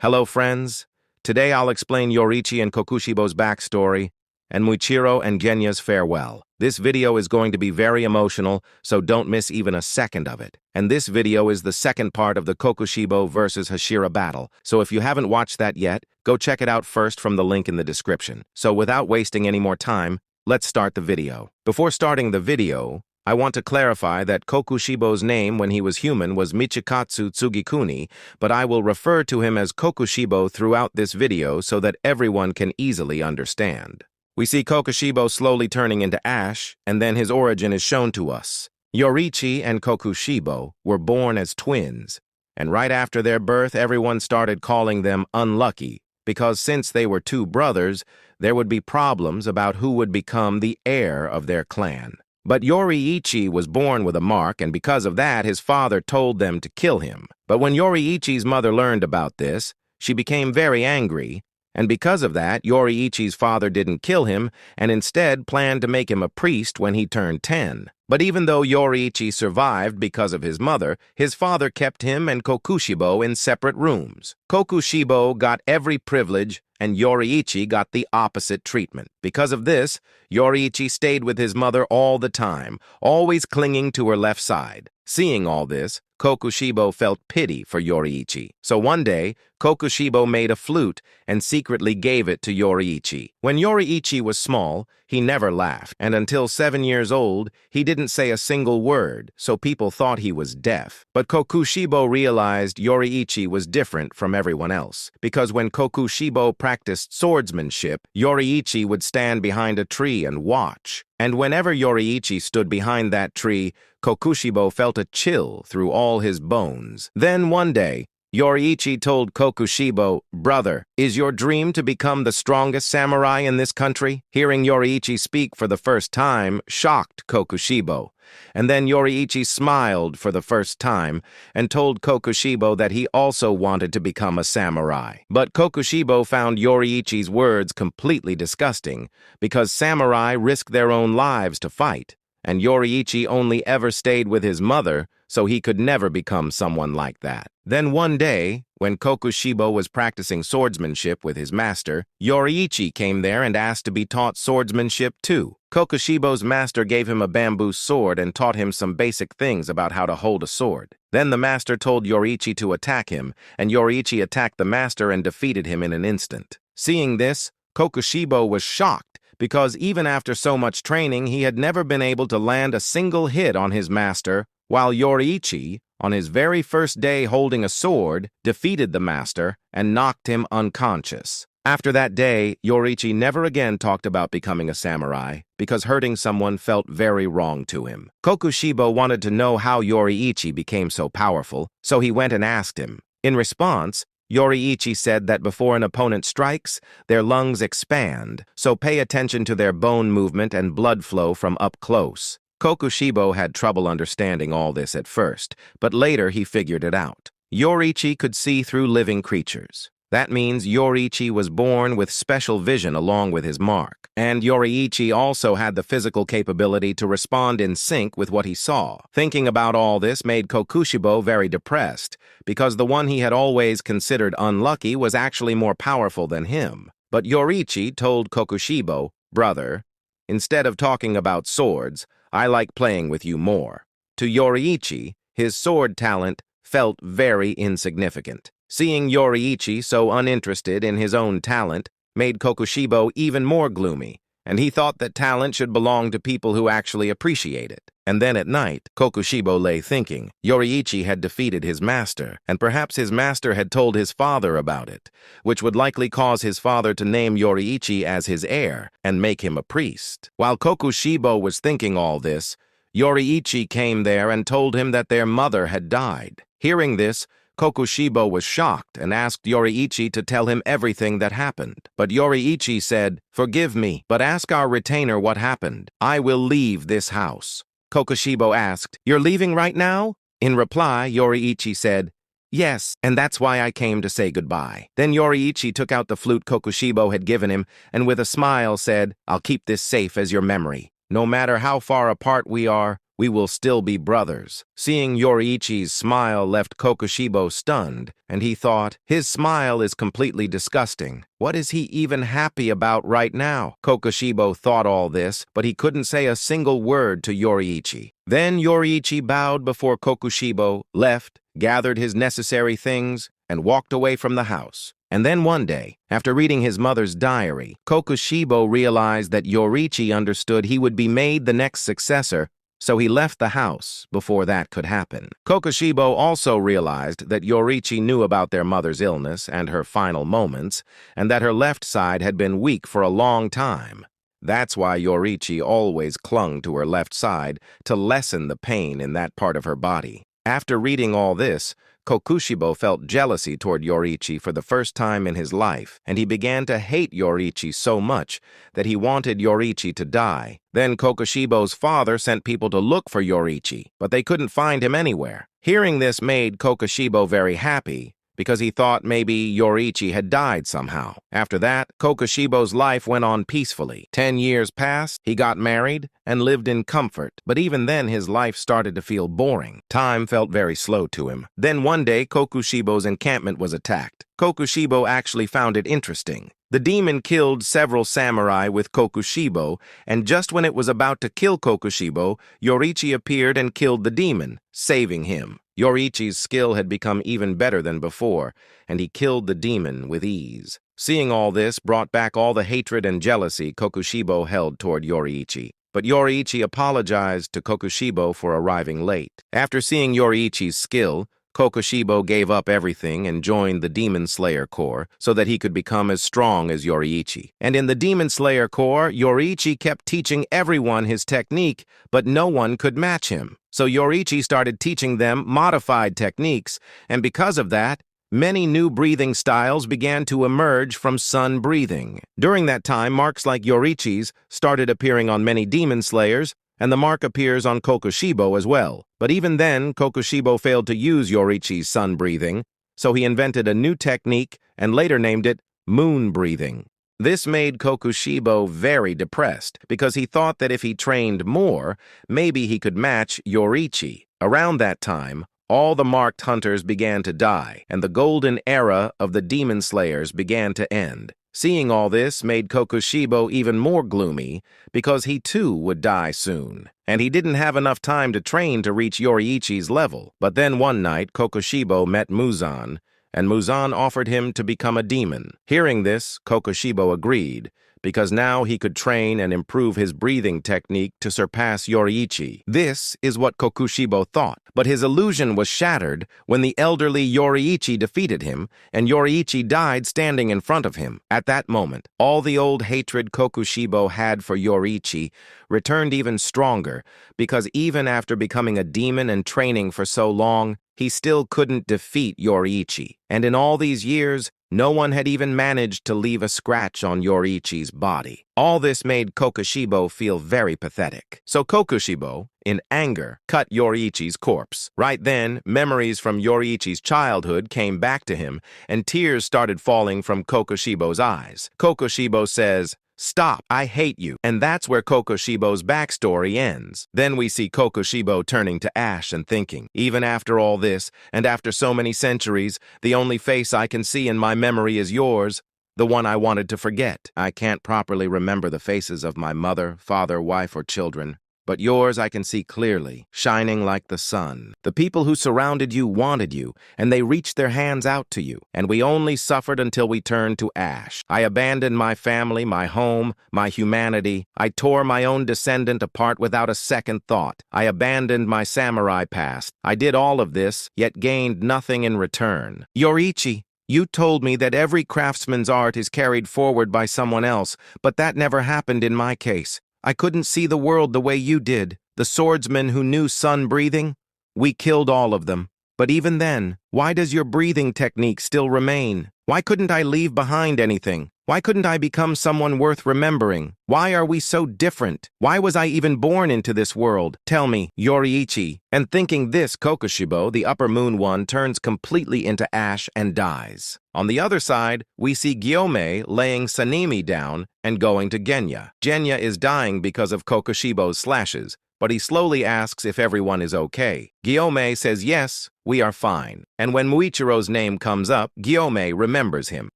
Hello, friends. Today I'll explain Yoriichi and Kokushibo's backstory and Muichiro and Genya's farewell. This video is going to be very emotional, so don't miss even a second of it. And this video is the second part of the Kokushibo versus Hashira battle, so if you haven't watched that yet, go check it out first from the link in the description. So without wasting any more time, let's start the video. Before starting the video, I want to clarify that Kokushibo's name when he was human was Michikatsu Tsugikuni, but I will refer to him as Kokushibo throughout this video so that everyone can easily understand. We see Kokushibo slowly turning into ash, and then his origin is shown to us. Yoriichi and Kokushibo were born as twins, and right after their birth everyone started calling them unlucky, because since they were two brothers, there would be problems about who would become the heir of their clan. But Yoriichi was born with a mark, and because of that, his father told them to kill him. But when Yoriichi's mother learned about this, she became very angry, and because of that, Yoriichi's father didn't kill him and instead planned to make him a priest when he turned 10. But even though Yoriichi survived because of his mother, his father kept him and Kokushibo in separate rooms. Kokushibo got every privilege, and Yoriichi got the opposite treatment. Because of this, Yoriichi stayed with his mother all the time, always clinging to her left side. Seeing all this, Kokushibo felt pity for Yoriichi. So one day, Kokushibo made a flute and secretly gave it to Yoriichi. When Yoriichi was small, he never laughed, and until 7 years old, he didn't say a single word, so people thought he was deaf. But Kokushibo realized Yoriichi was different from everyone else, because when Kokushibo practiced swordsmanship, Yoriichi would stand behind a tree and watch. And whenever Yoriichi stood behind that tree, Kokushibo felt a chill through all his bones. Then one day, Yoriichi told Kokushibo, "Brother, is your dream to become the strongest samurai in this country?" Hearing Yoriichi speak for the first time shocked Kokushibo. And then Yoriichi smiled for the first time and told Kokushibo that he also wanted to become a samurai. But Kokushibo found Yoriichi's words completely disgusting because samurai risk their own lives to fight, and Yoriichi only ever stayed with his mother, so he could never become someone like that. Then one day, when Kokushibo was practicing swordsmanship with his master, Yoriichi came there and asked to be taught swordsmanship too. Kokushibo's master gave him a bamboo sword and taught him some basic things about how to hold a sword. Then the master told Yoriichi to attack him, and Yoriichi attacked the master and defeated him in an instant. Seeing this, Kokushibo was shocked, because even after so much training, he had never been able to land a single hit on his master, while Yoriichi, on his very first day holding a sword, defeated the master and knocked him unconscious. After that day, Yoriichi never again talked about becoming a samurai, because hurting someone felt very wrong to him. Kokushibo wanted to know how Yoriichi became so powerful, so he went and asked him. In response, Yoriichi said that before an opponent strikes, their lungs expand, so pay attention to their bone movement and blood flow from up close. Kokushibo had trouble understanding all this at first, but later he figured it out. Yoriichi could see through living creatures. That means Yoriichi was born with special vision along with his mark. And Yoriichi also had the physical capability to respond in sync with what he saw. Thinking about all this made Kokushibo very depressed, because the one he had always considered unlucky was actually more powerful than him. But Yoriichi told Kokushibo, "Brother, instead of talking about swords, I like playing with you more." To Yoriichi, his sword talent felt very insignificant. Seeing Yoriichi so uninterested in his own talent made Kokushibo even more gloomy, and he thought that talent should belong to people who actually appreciate it. And then at night, Kokushibo lay thinking. Yoriichi had defeated his master, and perhaps his master had told his father about it, which would likely cause his father to name Yoriichi as his heir and make him a priest. While Kokushibo was thinking all this, Yoriichi came there and told him that their mother had died. Hearing this, Kokushibo was shocked and asked Yoriichi to tell him everything that happened. But Yoriichi said, "Forgive me, but ask our retainer what happened. I will leave this house." Kokushibo asked, "You're leaving right now?" In reply, Yoriichi said, "Yes, and that's why I came to say goodbye." Then Yoriichi took out the flute Kokushibo had given him and with a smile said, "I'll keep this safe as your memory. No matter how far apart we are, We will still be brothers." Seeing Yoriichi's smile left Kokushibo stunned, and he thought, his smile is completely disgusting. What is he even happy about right now? Kokushibo thought all this, but he couldn't say a single word to Yoriichi. Then Yoriichi bowed before Kokushibo, left, gathered his necessary things, and walked away from the house. And then one day, after reading his mother's diary, Kokushibo realized that Yoriichi understood he would be made the next successor, so he left the house before that could happen. Kokushibo also realized that Yoriichi knew about their mother's illness and her final moments, and that her left side had been weak for a long time. That's why Yoriichi always clung to her left side to lessen the pain in that part of her body. After reading all this, Kokushibo felt jealousy toward Yoriichi for the first time in his life, and he began to hate Yoriichi so much that he wanted Yoriichi to die. Then Kokushibo's father sent people to look for Yoriichi, but they couldn't find him anywhere. Hearing this made Kokushibo very happy, because he thought maybe Yoriichi had died somehow. After that, Kokushibo's life went on peacefully. 10 years passed, he got married, and lived in comfort. But even then, his life started to feel boring. Time felt very slow to him. Then one day, Kokushibo's encampment was attacked. Kokushibo actually found it interesting. The demon killed several samurai with Kokushibo, and just when it was about to kill Kokushibo, Yoriichi appeared and killed the demon, saving him. Yoriichi's skill had become even better than before, and he killed the demon with ease. Seeing all this brought back all the hatred and jealousy Kokushibo held toward Yoriichi. But Yoriichi apologized to Kokushibo for arriving late. After seeing Yoriichi's skill, Kokushibo gave up everything and joined the Demon Slayer Corps so that he could become as strong as Yoriichi. And in the Demon Slayer Corps, Yoriichi kept teaching everyone his technique, but no one could match him. So Yoriichi started teaching them modified techniques, and because of that, many new breathing styles began to emerge from sun breathing. During that time, marks like Yoriichi's started appearing on many demon slayers, and the mark appears on Kokushibo as well. But even then, Kokushibo failed to use Yoriichi's sun breathing, so he invented a new technique and later named it moon breathing. This made Kokushibo very depressed because he thought that if he trained more, maybe he could match Yoriichi. Around that time, all the marked hunters began to die, and the golden era of the demon slayers began to end. Seeing all this made Kokushibo even more gloomy because he too would die soon, and he didn't have enough time to train to reach Yoriichi's level. But then one night, Kokushibo met Muzan, and Muzan offered him to become a demon. Hearing this, Kokushibo agreed, because now he could train and improve his breathing technique to surpass Yoriichi. This is what Kokushibo thought, but his illusion was shattered when the elderly Yoriichi defeated him, and Yoriichi died standing in front of him. At that moment, all the old hatred Kokushibo had for Yoriichi returned even stronger, because even after becoming a demon and training for so long, he still couldn't defeat Yoriichi. And in all these years, no one had even managed to leave a scratch on Yoriichi's body. All this made Kokushibo feel very pathetic. So Kokushibo, in anger, cut Yoriichi's corpse. Right then, memories from Yoriichi's childhood came back to him, and tears started falling from Kokushibo's eyes. Kokushibo says, "Stop, I hate you." And that's where Kokushibo's backstory ends. Then we see Kokushibo turning to ash and thinking, even after all this, and after so many centuries, the only face I can see in my memory is yours, the one I wanted to forget. I can't properly remember the faces of my mother, father, wife, or children. But yours I can see clearly, shining like the sun. The people who surrounded you wanted you, and they reached their hands out to you, and we only suffered until we turned to ash. I abandoned my family, my home, my humanity. I tore my own descendant apart without a second thought. I abandoned my samurai past. I did all of this, yet gained nothing in return. Yoriichi, you told me that every craftsman's art is carried forward by someone else, but that never happened in my case. I couldn't see the world the way you did. The swordsmen who knew sun breathing, we killed all of them. But even then, why does your breathing technique still remain? Why couldn't I leave behind anything? Why couldn't I become someone worth remembering? Why are we so different? Why was I even born into this world? Tell me, Yoriichi. And thinking this, Kokushibo, the upper moon one, turns completely into ash and dies. On the other side, we see Gyomei laying Sanemi down and going to Genya. Genya is dying because of Kokushibo's slashes, but he slowly asks if everyone is okay. Gyomei says yes, we are fine. And when Muichiro's name comes up, Gyomei remembers him.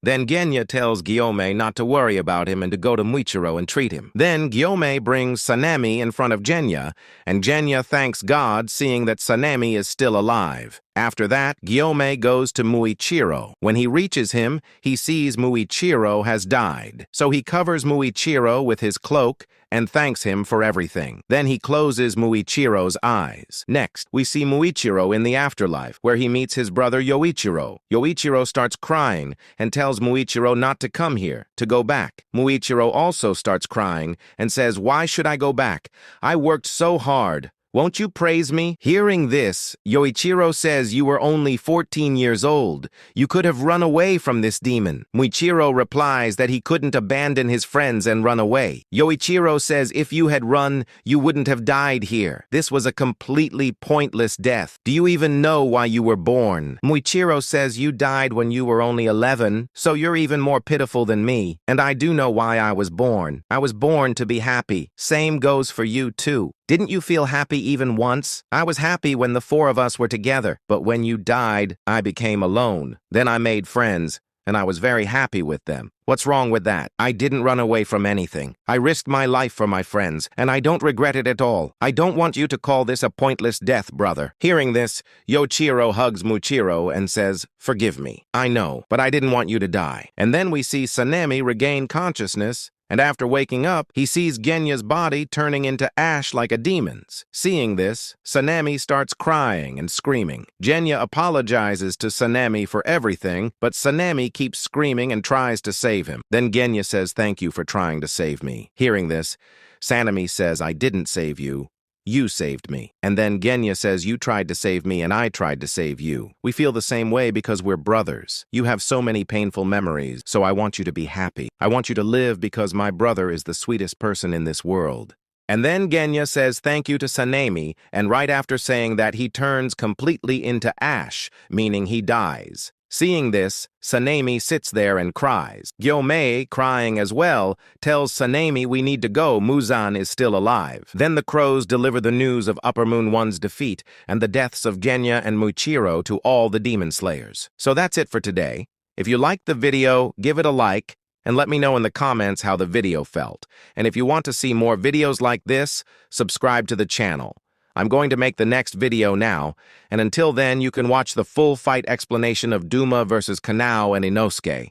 Then Genya tells Gyomei not to worry about him and to go to Muichiro and treat him. Then Gyomei brings Sanemi in front of Genya, and Genya thanks God seeing that Sanemi is still alive. After that, Gyomei goes to Muichiro. When he reaches him, he sees Muichiro has died. So he covers Muichiro with his cloak and thanks him for everything. Then he closes Muichiro's eyes. Next, we see Muichiro in the afterlife, where he meets his brother Yoichiro. Yoichiro starts crying and tells Muichiro not to come here, to go back. Muichiro also starts crying and says, "Why should I go back? I worked so hard. Won't you praise me?" Hearing this, Yoichiro says, "You were only 14 years old. You could have run away from this demon." Muichiro replies that he couldn't abandon his friends and run away. Yoichiro says, "If you had run, you wouldn't have died here. This was a completely pointless death. Do you even know why you were born?" Muichiro says, "You died when you were only 11, so you're even more pitiful than me. And I do know why I was born. I was born to be happy. Same goes for you too. Didn't you feel happy even once? I was happy when the four of us were together, but when you died, I became alone. Then I made friends, and I was very happy with them. What's wrong with that? I didn't run away from anything. I risked my life for my friends, and I don't regret it at all. I don't want you to call this a pointless death, brother." Hearing this, Yoichiro hugs Muichiro and says, "Forgive me. I know, but I didn't want you to die." And then we see Sanemi regain consciousness, and after waking up, he sees Genya's body turning into ash like a demon's. Seeing this, Sanemi starts crying and screaming. Genya apologizes to Sanemi for everything, but Sanemi keeps screaming and tries to save him. Then Genya says, "Thank you for trying to save me." Hearing this, Sanemi says, "I didn't save you. You saved me." And then Genya says, "You tried to save me and I tried to save you. We feel the same way because we're brothers. You have so many painful memories, so I want you to be happy. I want you to live because my brother is the sweetest person in this world." And then Genya says thank you to Sanemi, and right after saying that, he turns completely into ash, meaning he dies. Seeing this, Sanemi sits there and cries. Gyomei, crying as well, tells Sanemi we need to go, Muzan is still alive. Then the crows deliver the news of Upper Moon One's defeat and the deaths of Genya and Muichiro to all the demon slayers. So that's it for today. If you liked the video, give it a like, and let me know in the comments how the video felt. And if you want to see more videos like this, subscribe to the channel. I'm going to make the next video now, and until then you can watch the full fight explanation of Duma versus Kanao and Inosuke.